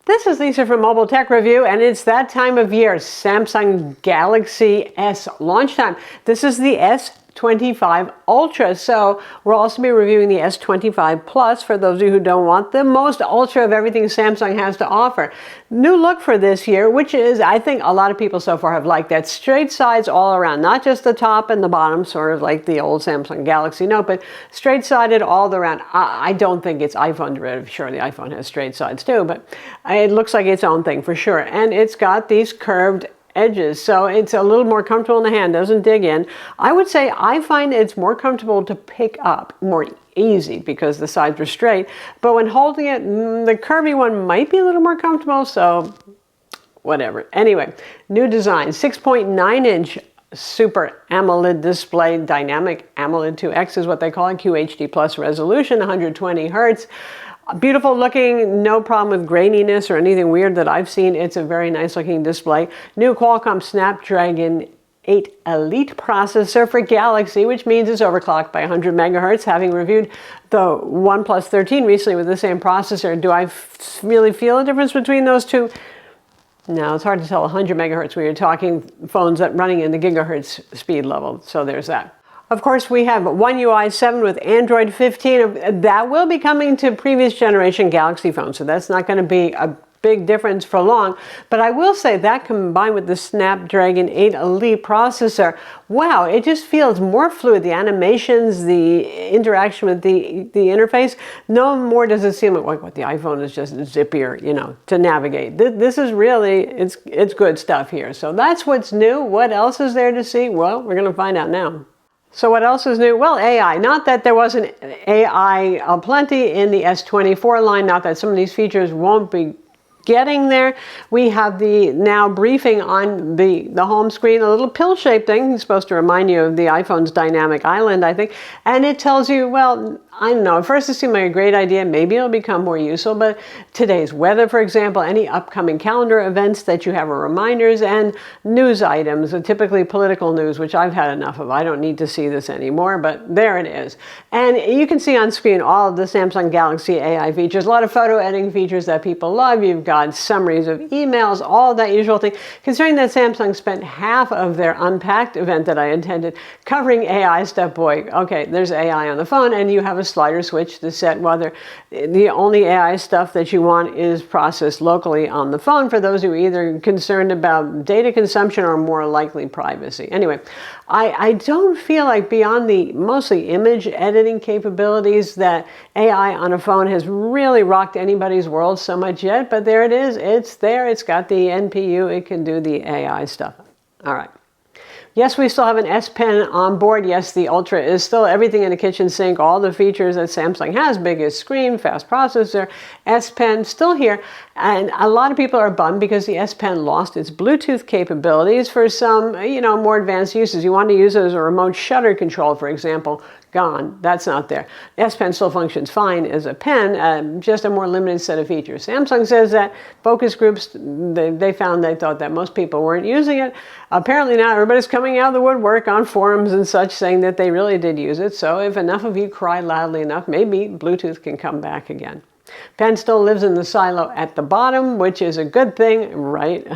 This is Lisa from Mobile Tech Review, and it's that time of year, Samsung Galaxy S launch time. This is the S25 Ultra, so we'll also be reviewing the S25 Plus for those of you who don't want the most ultra of everything Samsung has to offer. New look for this year, which is, I think a lot of people so far have liked that straight sides all around, not just the top and the bottom, sort of like the old Samsung Galaxy Note, but straight sided all around. I don't think it's iPhone derivative. Sure, the iPhone has straight sides too, but it looks like its own thing for sure. And it's got these curved edges, so it's a little more comfortable in the hand, doesn't dig in. I would say I find it's more comfortable to pick up, more easy because the sides are straight, but when holding it, the curvy one might be a little more comfortable, so whatever. Anyway, new design, 6.9-inch Super AMOLED display, dynamic AMOLED 2X is what they call it, QHD plus resolution, 120 hertz. Beautiful looking, no problem with graininess or anything weird that I've seen. It's a very nice looking display. New Qualcomm Snapdragon 8 Elite processor for Galaxy, which means it's overclocked by 100 megahertz. Having reviewed the OnePlus 13 recently with the same processor, do I really feel a difference between those two? No, it's hard to tell 100 megahertz when you're talking phones that running in the gigahertz speed level. So there's that. Of course, we have OneUI 7 with Android 15. That will be coming to previous generation Galaxy phones, so that's not going to be a big difference for long. But I will say that combined with the Snapdragon 8 Elite processor, wow, it just feels more fluid. The animations, the interaction with the interface, no more does it seem like what the iPhone is just zippier, you know, to navigate. This is really, it's good stuff here. So that's what's new. What else is there to see? Well, we're going to find out now. So what else is new? Well, AI. Not that there wasn't AI plenty in the S24 line, not that some of these features won't be getting there. We have the now briefing on the home screen, a little pill-shaped thing. It's supposed to remind you of the iPhone's dynamic island, I think. And it tells you, well, I don't know, at first it seemed like a great idea. Maybe it'll become more useful, but today's weather, for example, any upcoming calendar events that you have are reminders, and news items, typically political news, which I've had enough of. I don't need to see this anymore, but there it is. And you can see on screen all of the Samsung Galaxy AI features, a lot of photo editing features that people love. You've got summaries of emails, all that usual thing. Considering that Samsung spent half of their Unpacked event that I attended covering AI stuff, boy, okay, there's AI on the phone, and you have a slider switch to set whether the only AI stuff that you want is processed locally on the phone for those who are either concerned about data consumption or more likely privacy. Anyway, I don't feel like beyond the mostly image editing capabilities that AI on a phone has really rocked anybody's world so much yet, but there it is. It's there. It's got the NPU. It can do the AI stuff. All right. Yes, we still have an S Pen on board. Yes, the Ultra is still everything in the kitchen sink, all the features that Samsung has, biggest screen, fast processor, S Pen still here. And a lot of people are bummed because the S Pen lost its Bluetooth capabilities for some, more advanced uses. You want to use it as a remote shutter control, for example. Gone. That's not there. S Pen still functions fine as a pen, just a more limited set of features. Samsung says that focus groups, they thought that most people weren't using it. Apparently now everybody's coming out of the woodwork on forums and such saying that they really did use it. So if enough of you cry loudly enough, maybe Bluetooth can come back again. Pen still lives in the silo at the bottom, which is a good thing, right?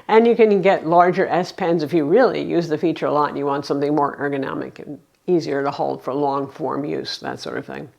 And you can get larger S Pens if you really use the feature a lot and you want something more ergonomic and easier to hold for long form use, that sort of thing.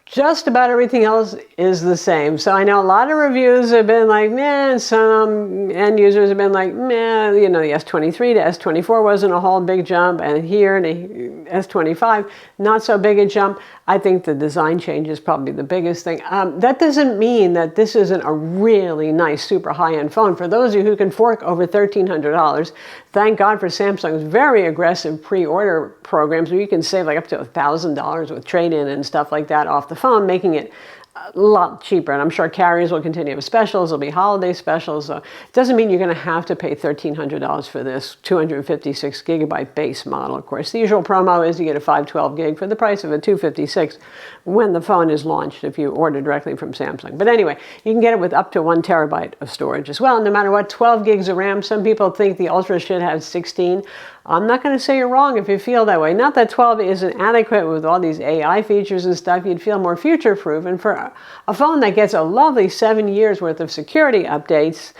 Just about everything else is the same. So I know a lot of reviews have been like, meh, and some end users have been like, meh, the S23 to S24 wasn't a whole big jump, and here the S25, not so big a jump. I think the design change is probably the biggest thing. That doesn't mean that this isn't a really nice, super high-end phone. For those of you who can fork over $1,300, thank God for Samsung's very aggressive pre-order programs where you can save like up to $1,000 with trade-in and stuff like that off the phone, making it a lot cheaper. And I'm sure carriers will continue to have specials. There'll be holiday specials. So it doesn't mean you're going to have to pay $1,300 for this 256 gigabyte base model. Of course, the usual promo is you get a 512 gig for the price of a 256 when the phone is launched if you order directly from Samsung. But anyway, you can get it with up to 1 terabyte of storage as well. No matter what, 12 gigs of RAM. Some people think the Ultra should have 16. I'm not going to say you're wrong if you feel that way. Not that 12 isn't adequate with all these AI features and stuff. You'd feel more future-proof. And for for a phone that gets a lovely 7 years worth of security updates,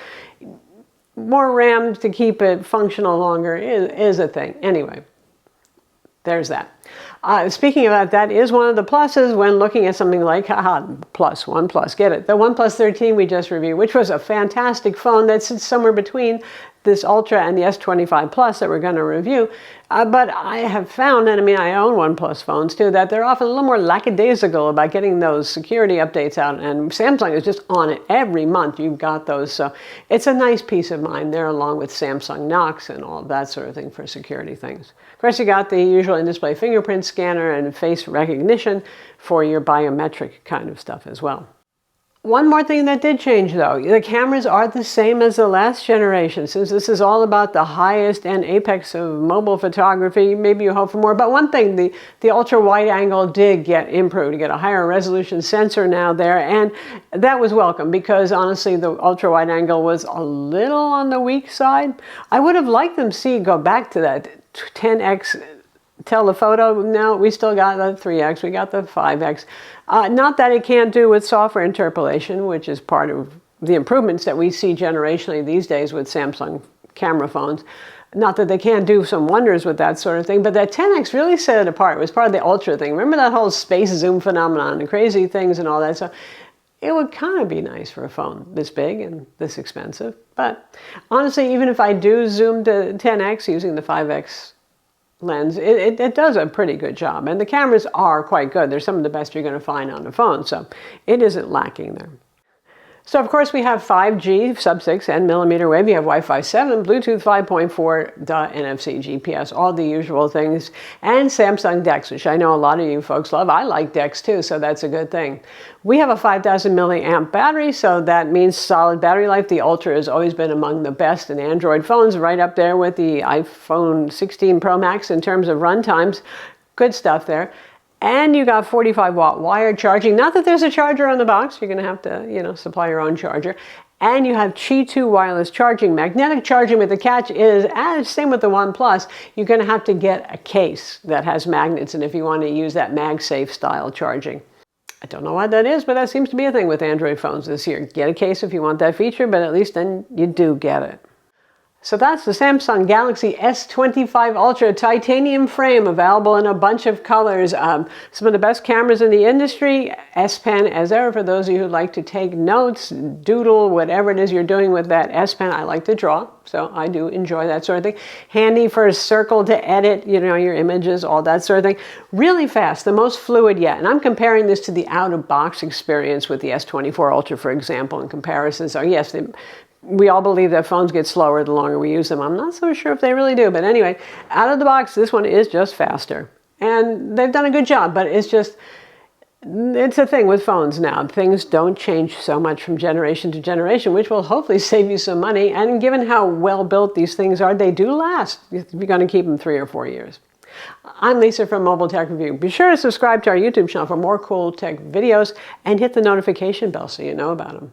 more RAM to keep it functional longer is a thing. Anyway, there's that. Speaking about that is one of the pluses when looking at something like OnePlus, get it, the OnePlus 13 we just reviewed, which was a fantastic phone that sits somewhere between this Ultra and the S25 Plus that we're going to review. But I have found, and I mean I own OnePlus phones too, that they're often a little more lackadaisical about getting those security updates out, and Samsung is just on it every month. You've got those, so it's a nice peace of mind there, along with Samsung Knox and all that sort of thing for security things. Of course, you got the usual in-display fingerprint scanner and face recognition for your biometric kind of stuff as well. One more thing that did change, though, the cameras are the same as the last generation. Since this is all about the highest and apex of mobile photography, maybe you hope for more. But one thing, the ultra wide angle did get improved. You get a higher resolution sensor now there, and that was welcome because honestly, the ultra wide angle was a little on the weak side. I would have liked them to go back to that 10x telephoto. No, we still got the 3x, we got the 5x. Not that it can't do with software interpolation, which is part of the improvements that we see generationally these days with Samsung camera phones. Not that they can't do some wonders with that sort of thing, but that 10x really set it apart. It was part of the Ultra thing. Remember that whole space zoom phenomenon, the crazy things and all that stuff? It would kind of be nice for a phone this big and this expensive. But honestly, even if I do zoom to 10x using the 5x lens, it does a pretty good job, and the cameras are quite good. They're some of the best you're going to find on the phone, so it isn't lacking there. So of course we have 5G, sub-6 and millimeter wave. You have Wi-Fi 7, Bluetooth 5.4, NFC, GPS, all the usual things, and Samsung DeX, which I know a lot of you folks love. I like DeX too, so that's a good thing. We have a 5,000 milliamp battery, so that means solid battery life. The Ultra has always been among the best in Android phones, right up there with the iPhone 16 Pro Max in terms of run times. Good stuff there. And you got 45-watt wired charging. Not that there's a charger on the box. You're going to have to, supply your own charger. And you have Qi 2 wireless charging. Magnetic charging, with the catch is, as same with the OnePlus, you're going to have to get a case that has magnets, and if you want to use that MagSafe style charging. I don't know what that is, but that seems to be a thing with Android phones this year. Get a case if you want that feature, but at least then you do get it. So that's the Samsung Galaxy S25 Ultra titanium frame, available in a bunch of colors. Some of the best cameras in the industry. S Pen as ever for those of you who like to take notes, doodle, whatever it is you're doing with that S Pen. I like to draw, so I do enjoy that sort of thing. Handy for a circle to edit, your images, all that sort of thing. Really fast, the most fluid yet. And I'm comparing this to the out-of-box experience with the S24 Ultra, for example, in comparison. So yes, we all believe that phones get slower the longer we use them. I'm not so sure if they really do, but anyway, out of the box, this one is just faster. And they've done a good job, but it's a thing with phones now. Things don't change so much from generation to generation, which will hopefully save you some money. And given how well built these things are, they do last if you're going to keep them 3 or 4 years. I'm Lisa from Mobile Tech Review. Be sure to subscribe to our YouTube channel for more cool tech videos and hit the notification bell so you know about them.